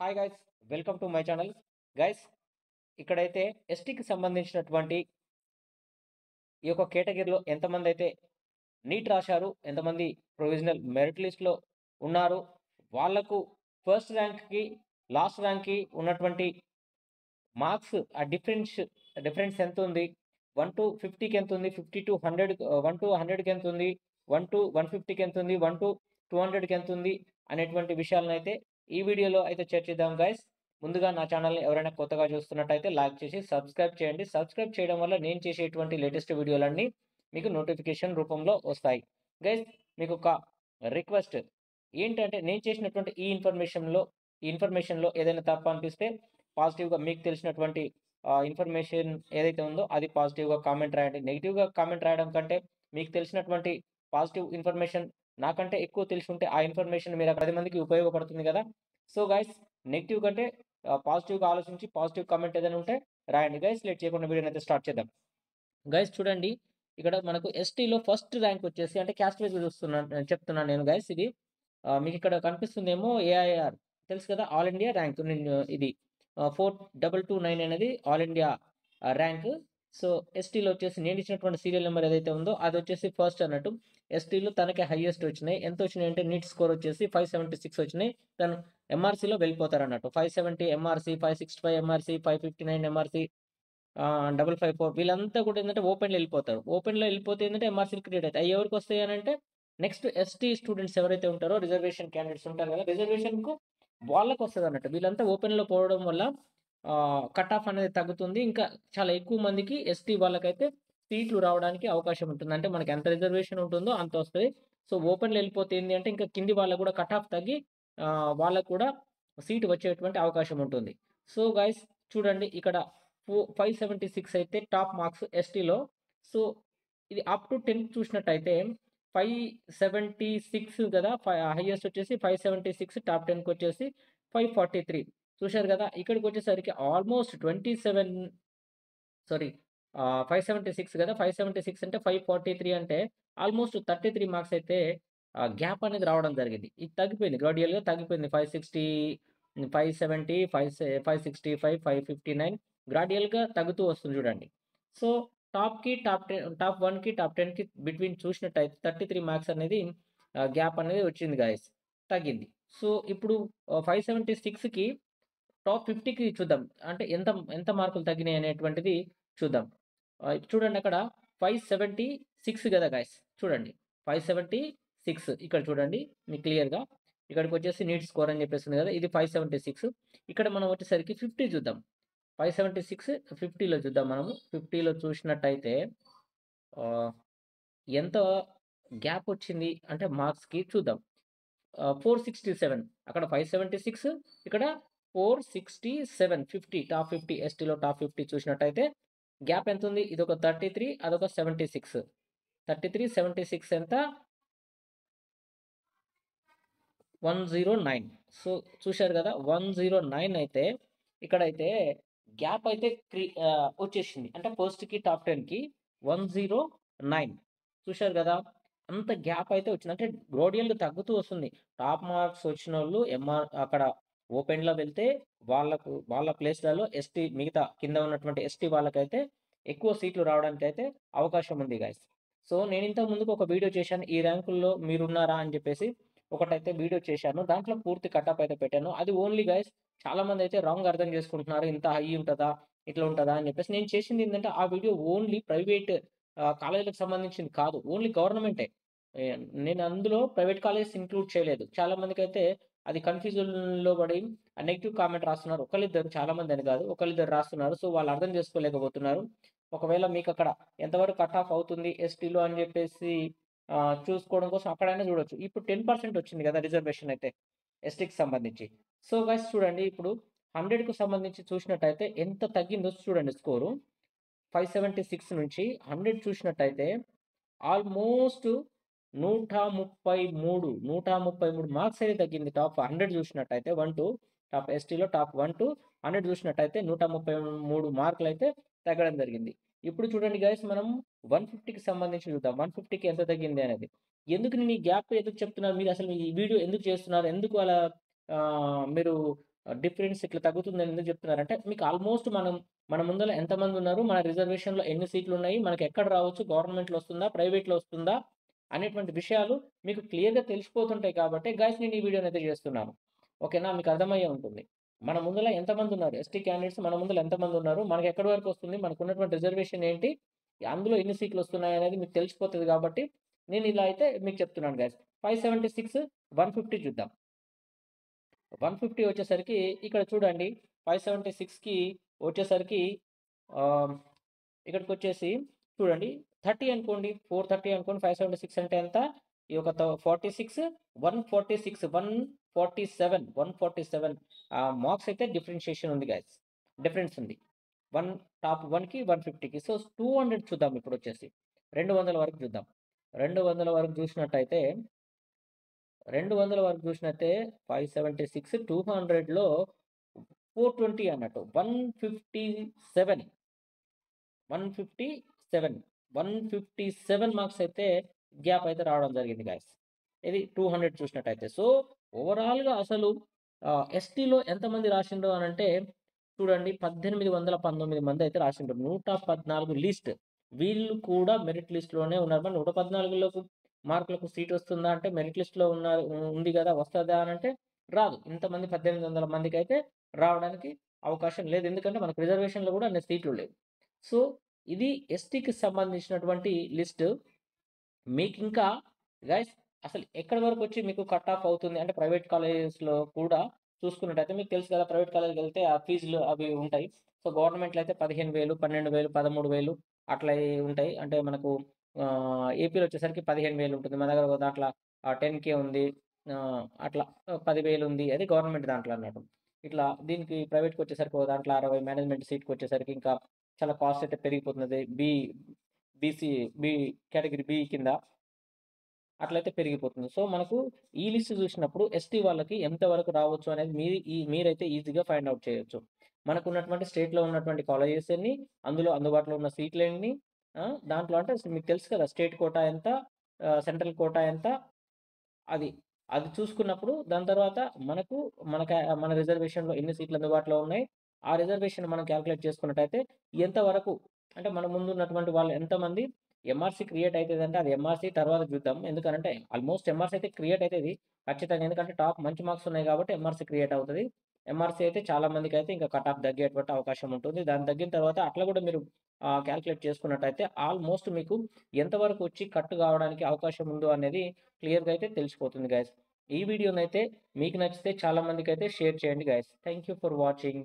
Hi guys, welcome to my channel. Guys, ఇక్కడైతే ఎస్టీకి సంబంధించినటువంటి ఈ యొక్క కేటగిరీలో ఎంతమంది అయితే నీట్ రాశారు, ఎంతమంది ప్రొవిజనల్ మెరిట్ లిస్ట్‌లో ఉన్నారు, వాళ్ళకు ఫస్ట్ ర్యాంక్‌కి, లాస్ట్ ర్యాంక్‌కి ఉన్నటువంటి మార్క్స్ ఆ డిఫరెన్స్ ఎంతుంది? 1-50కి ఎంతుంది? 50-100 1-100కి ఎంతుంది? 1-150కి ఎంతుంది? 1-200కి ఎంతుంది? అనేటువంటి విషయాలనైతే ఈ వీడియోలో అయితే చర్చిద్దాం గైస్. ముందుగా నా ఛానల్‌ని ఎవరైనా కొత్తగా చూస్తున్నట్టయితే లైక్ చేసి సబ్స్క్రైబ్ చేయండి. సబ్స్క్రైబ్ చేయడం వల్ల నేను చేసేటువంటి లేటెస్ట్ వీడియోలన్నీ మీకు నోటిఫికేషన్ రూపంలో వస్తాయి. గైస్, మీకొక రిక్వెస్ట్ ఏంటంటే, నేను చేసినటువంటి ఈ ఇన్ఫర్మేషన్‌లో ఏదైనా తప్పు అనిపిస్తే పాజిటివ్‌గా మీకు తెలిసినటువంటి ఇన్ఫర్మేషన్ ఏదైతే ఉందో అది పాజిటివ్‌గా కామెంట్ రాయండి. నెగెటివ్‌గా కామెంట్ రాయడం కంటే మీకు తెలిసినటువంటి పాజిటివ్ ఇన్ఫర్మేషన్ నాకంటే ఎక్కువ తెలిసుంటే ఆ ఇన్ఫర్మేషన్ మీరు 10 మందికి ఉపయోగపడుతుంది గదా! సో గైస్, నెగెటివ్ కంటే పాజిటివ్‌గా ఆలోచించి పాజిటివ్ కామెంట్ ఏదైనా ఉంటే రాయండి గైస్. లేట్ చేయకుండా వీడియోనైతే స్టార్ట్ చేద్దాం. గైస్ చూడండి, ఇక్కడ మనకు ఎస్టీలో ఫస్ట్ ర్యాంక్ వచ్చేసి అంటే క్యాస్ట్ వైస్ చెప్తున్నాను నేను గైస్ ఇది. మీకు ఇక్కడ కనిపిస్తుందేమో ఏఐఆర్ తెలుసు కదా! All India rank. నేను ఇది 4229 అనేది ఆల్ ఇండియా ర్యాంక్. సో, ఎస్టీలో వచ్చేసి నేను ఇచ్చినటువంటి సీరియల్ నంబర్ ఏదైతే ఉందో అదొచ్చేసి ఫస్ట్ అన్నట్టు. ఎస్టీలో తనకి హైయెస్ట్ వచ్చినాయి. ఎంతొచ్చినాయంటే నీట్ స్కోర్ వచ్చేసి 576 వచ్చినాయి. తను ఎంఆర్‌సీలో వెళ్ళిపోతారన్నట్టు. 570 ఎంఆర్‌సీ, 565 ఎంఆర్‌సీ, 559 ఎంఆర్‌సీ, 554 వీళ్ళంతా కూడా ఏందంటే ఓపెన్‌లో ఎళ్ళిపోతారు. ఓపెన్‌లో ఎళ్ళిపోతే ఏందంటే ఎంఆర్‌సీలు క్రియేట్ అయితాయి. అయి ఎవరికొస్తాయి అనంటే నెక్స్ట్ ఎస్టీ స్టూడెంట్స్ ఎవరైతే ఉంటారో రిజర్వేషన్ క్యాండిడేట్స్ ఉంటారు కదా! రిజర్వేషన్‌కు వాళ్ళకొస్తదన్నట్టు. వీళ్ళంతా ఓపెన్‌లో పోవడం వల్ల కట్ ఆఫ్ అనేది తగ్గుతుంది. ఇంకా చాలా ఎక్కువ మందికి ఎస్టీ వాళ్ళకైతే సీట్లు రావడానికి అవకాశం ఉంటుంది. అంటే మనకి ఎంత రిజర్వేషన్ ఉంటుందో అంత వస్తది. సో, ఓపెన్‌లో ఎళ్ళిపోతే ఏంది అంటే ఇంకా కింది వాళ్ళకి కూడా కట్ ఆఫ్ తగ్గి వాళ్ళకి కూడా సీట్ వచ్చేటువంటి అవకాశం ఉంటుంది. సో, గైస్ చూడండి ఇక్కడ 576 అయితే టాప్ మార్క్స్ ఎస్టీలో. సో, ఇది అప్ టు 10 చూసినట్టయితే 576 గదా! హైయెస్ట్ వచ్చేసి 576, టాప్ 10కొచ్చేసి 543 చూశారు గదా! ఇక్కడికొచ్చేసరికి ఆల్‌మోస్ట్ 27 సారీ 576 గదా! 576 అంటే 543 అంటే ఆల్‌మోస్ట్ 33 మార్క్స్ అయితే గ్యాప్ అనేది రావడం జరిగింది. ఇది తగ్గిపోయింది. గ్రాడ్యుయల్‌గా తగ్గిపోయింది. 560, 570, 565, 559 గ్రాడ్యుయల్‌గా తగ్గుతూ వస్తుంది చూడండి. సో, టాప్ 1కి, టాప్ 10కి బిట్వీన్ చూసినట్టయితే 33 మార్క్స్ అనేది గ్యాప్ అనేది వచ్చింది గైస్. తగ్గింది. సో, ఇప్పుడు 576కి టాప్ 50కి చూద్దాం. అంటే ఎంత ఎంత మార్కులు తగ్గినాయి అనేటువంటిది చూద్దాం. చూడండి అక్కడ 576 గదా గైస్! చూడండి. 576 ఇక్కడ చూడండి మీకు క్లియర్‌గా. ఇక్కడికొచ్చేసి నీట్ స్కోర్ అని చెప్పేసి ఉంది గదా! ఇది 576. ఇక్కడ మనం వచ్చేసరికి 50 చూద్దాం. 576, 50లో చూద్దాం మనము. 50లో చూసినట్టయితే ఆహ్, ఎంత గ్యాప్ వచ్చింది అంటే మార్క్స్‌కి చూద్దాం. 467 అక్కడ 576, ఇక్కడ 467, 50 టాప్ 50 ఎస్టీలో టాప్ 50 చూసినట్టయితే గ్యాప్ ఎంతుంది? ఇదొక 33, అదొక 76. 33, 76 ఎంత? 109. సో, చూశారు గదా! 109 అయితే ఇక్కడైతే గ్యాప్ అయితే వచ్చేసింది. అంటే ఫస్ట్‌కి టాప్ 10కి 109 చూశారు గదా! అంత గ్యాప్ అయితే వచ్చింది. అంటే గ్రోడియల్‌గా తగ్గుతూ వస్తుంది. టాప్ మార్క్స్ వచ్చినోళ్ళు అక్కడ ఓపెన్‌లో వెళ్తే వాళ్ళ ప్లేస్‌లలో ఎస్టీ మిగతా కింద ఉన్నటువంటి ఎస్టీ వాళ్ళకైతే ఎక్కువ సీట్లు రావడానికైతే అవకాశం ఉంది గైస్. సో, నేను ఇంతకు ముందుకు ఒక వీడియో చేశాను. ఈ ర్యాంకుల్లో మీరున్నారా అని జెప్పేసి. ఒకటైతే వీడియో చేశాను. దాంట్లో పూర్తి కటప్ అయితే పెట్టాను. అది ఓన్లీ గైస్ చాలామందైతే రాంగ్ అర్థం చేసుకుంటున్నారు. ఇంత హై ఉంటదా? ఇట్లా ఉంటదా? అని చెప్పేసి. నేను చేసిందేందంటే ఆ వీడియో ఓన్లీ ప్రైవేట్ కాలేజీలకు సంబంధించింది కాదు. ఓన్లీ గవర్నమెంటే. నేను అందులో ప్రైవేట్ కాలేజెస్ ఇంక్లూడ్ చేయలేదు. చాలా మందికైతే అది కన్‌ఫ్యూజన్‌లో పడి నెగెటివ్ కామెంట్ రాస్తున్నారు. ఒకళ్ళిద్దరు, చాలా మందని కాదు. ఒకళ్ళిద్దరు రాస్తున్నారు. సో, వాళ్ళు అర్థం చేసుకోలేకపోతున్నారు. ఒకవేళ మీకక్కడ ఎంతవరకు కట్ ఆఫ్ అవుతుంది ఎస్టీలో అని చెప్పేసి చూసుకోవడం కోసం అక్కడైనా చూడొచ్చు. ఇప్పుడు 10% వచ్చింది కదా! రిజర్వేషన్ అయితే ఎస్టీకి సంబంధించి. సో, గైస్ చూడండి ఇప్పుడు 100కి సంబంధించి చూసినట్టయితే ఎంత తగ్గిందో చూడండి స్కోరు. 576 నుంచి 100 చూసినట్టయితే ఆల్‌మోస్ట్ 133 మార్క్స్ అయితే తగ్గింది. టాప్ 100 చూసినట్టయితే 1-2 టాప్ ఎస్టీలో టాప్ 1-100 చూసినట్టయితే 133 మార్కులైతే తగ్గడం జరిగింది. ఇప్పుడు చూడండి గైస్ మనం 150కి సంబంధించి చూద్దాం. 150కి ఎంత తగ్గింది అనేది. ఎందుకు నేను ఈ గ్యాప్ ఎందుకు చెప్తున్నాను? మీరు అసలు ఈ వీడియో ఎందుకు చేస్తున్నారు? ఎందుకు అలా మీరు డిఫరెన్స్ ఇట్లా తగ్గుతుందని ఎందుకు చెప్తున్నారంటే, మీకు ఆల్మోస్ట్ మన ముందల ఎంతమంది ఉన్నారు, మన రిజర్వేషన్‌లో ఎన్ని సీట్లున్నాయి, మనకి ఎక్కడ రావచ్చు, గవర్నమెంట్‌లో వస్తుందా, ప్రైవేట్‌లో వస్తుందా, అనేటువంటి విషయాలు మీకు క్లియర్‌గా తెలిసిపోతుంటాయి కాబట్టి గైస్ నేను ఈ వీడియోనైతే చేస్తున్నాను. ఓకేనా? మీకు అర్థమయ్యే ఉంటుంది. మన ముందల ఎంతమందున్నారు, ఎస్టీ క్యాండిడేట్స్ మన ముందల ఎంతమందున్నారు, మనకెక్కడి వరకొస్తుంది, మనకున్నటువంటి రిజర్వేషన్ ఏంటి, అందులో ఎన్ని సీట్లొస్తున్నాయనేది మీకు తెలిసిపోతది కాబట్టి, నేను ఇలా అయితే మీకు చెప్తున్నాను గైస్. 576, 150 చూద్దాం. 150 వచ్చేసరికి ఇక్కడ చూడండి 576కి వచ్చేసరికి ఆహ్, ఇక్కడికొచ్చేసి చూడండి 30 అనుకోండి. 430 అనుకోండి. 576 అంటే ఎంత? ఈ ఒక 46, 146, 147, 147 మార్క్స్ అయితే డిఫరెన్షియేషన్ ఉంది గైస్. డిఫరెన్స్ ఉంది. 1 టాప్ 1కి 150కి. సో 200 చూద్దాం ఇప్పుడొచ్చేసి. 200 వరకు చూద్దాం. 200 వరకు చూసినట్టయితే 200 వరకు చూసినట్టే 576 200లో 420 అన్నట్టు. 157, 157, 157 మార్క్స్ అయితే గ్యాప్ అయితే రావడం జరిగింది గైస్. ఇది 200 చూసినట్టయితే. సో, ఓవరాల్‌గా అసలు ఎస్టీలో ఎంతమంది రాసిండ్రు అనంటే చూడండి 1819 మందయితే రాసిండ్రు. 114 లీస్ట్. వీళ్ళు కూడా మెరిట్ లిస్ట్‌లోనే ఉన్నారు. మరి 114 మార్కులకు సీట్ వస్తుందా అంటే మెరిట్ లిస్ట్‌లో ఉంది గదా! వస్తదా అనంటే రాదు. ఇంతమంది 1800 మందికైతే రావడానికి అవకాశం లేదు. ఎందుకంటే మనకు రిజర్వేషన్‌లో గూడా అన్ని సీట్లు లేవు. సో, ఇది ఎస్టీకి సంబంధించినటువంటి లిస్టు. మీకింకా గైస్ అసలు ఎక్కడి వరకొచ్చి మీకు కట్ ఆఫ్ అవుతుంది అంటే ప్రైవేట్ కాలేజెస్‌లో కూడా చూసుకున్నట్టయితే మీకు తెలుసు కదా! ప్రైవేట్ కాలేజ్‌కెళ్తే ఆ ఫీజులు అవి ఉంటాయి. సో, గవర్నమెంట్‌లో అయితే 15,000, 12,000, 13,000 అట్లా ఉంటాయి. అంటే మనకు ఏపీలో వచ్చేసరికి 15,000 ఉంటుంది. మన దగ్గర ఒక దాంట్ల 10,000 ఉంది. అట్లా 10,000 ఉంది. అది గవర్నమెంట్ దాంట్లో అన్నట్టు. ఇట్లా దీనికి ప్రైవేట్‌కొచ్చేసరికి ఒక దాంట్లో 60 మేనేజ్మెంట్ సీట్‌కొచ్చేసరికి ఇంకా చాలా కాస్ట్ అయితే పెరిగిపోతున్నది. బీసీ బి కేటగిరీ బి కింద అట్లయితే పెరిగిపోతుంది. సో, మనకు ఈ లిస్ట్ చూసినప్పుడు ఎస్టీ వాళ్ళకి ఎంత వరకు రావచ్చు అనేది మీరైతే ఈజీగా ఫైండ్ ఔట్ చేయొచ్చు. మనకున్నటువంటి స్టేట్‌లో ఉన్నటువంటి కాలేజెస్ ఎన్ని, అందులో అందుబాటులో ఉన్న సీట్లెన్ని, దాంట్లో అంటే మీకు తెలుసు కదా! స్టేట్ కోటా ఎంత, సెంట్రల్ కోటా ఎంత, అది. అది చూసుకున్నప్పుడు దాని తర్వాత మనకు మన రిజర్వేషన్‌లో ఎన్ని సీట్లు అందుబాటులో ఉన్నాయి. ఆ రిజర్వేషన్ మనం కాలిక్యులేట్ చేసుకున్నట్టయితే ఎంత వరకు అంటే మన ముందున్నటువంటి వాళ్ళు ఎంతమంది ఎంఆర్‌సీ క్రియేట్ అయితదంటే అది ఎంఆర్‌సీ తర్వాత చూద్దాం. ఎందుకనంటే ఆల్‌మోస్ట్ ఎంఆర్‌సీ అయితే క్రియేట్ అయితది. ఖచ్చితంగా. ఎందుకంటే టాప్ మంచి మార్క్స్ ఉన్నాయి కాబట్టి ఎంఆర్‌సీ క్రియేట్ అవుతది. ఎంఆర్‌సీ అయితే చాలా మందికైతే ఇంకా కట్ ఆఫ్ తగ్గేటువంటి అవకాశం ఉంటుంది. దాని తగ్గిన తర్వాత అట్లా కూడా మీరు కాలిక్యులేట్ చేసుకున్నట్టయితే ఆల్‌మోస్ట్ మీకు ఎంత వరకు వచ్చి కట్ కావడానికి అవకాశం ఉందో అనేది క్లియర్‌గా అయితే తెలిసిపోతుంది గైస్. ఈ వీడియోనైతే మీకు నచ్చితే చాలా మందికైతే షేర్ చేయండి guys. Thank you for watching.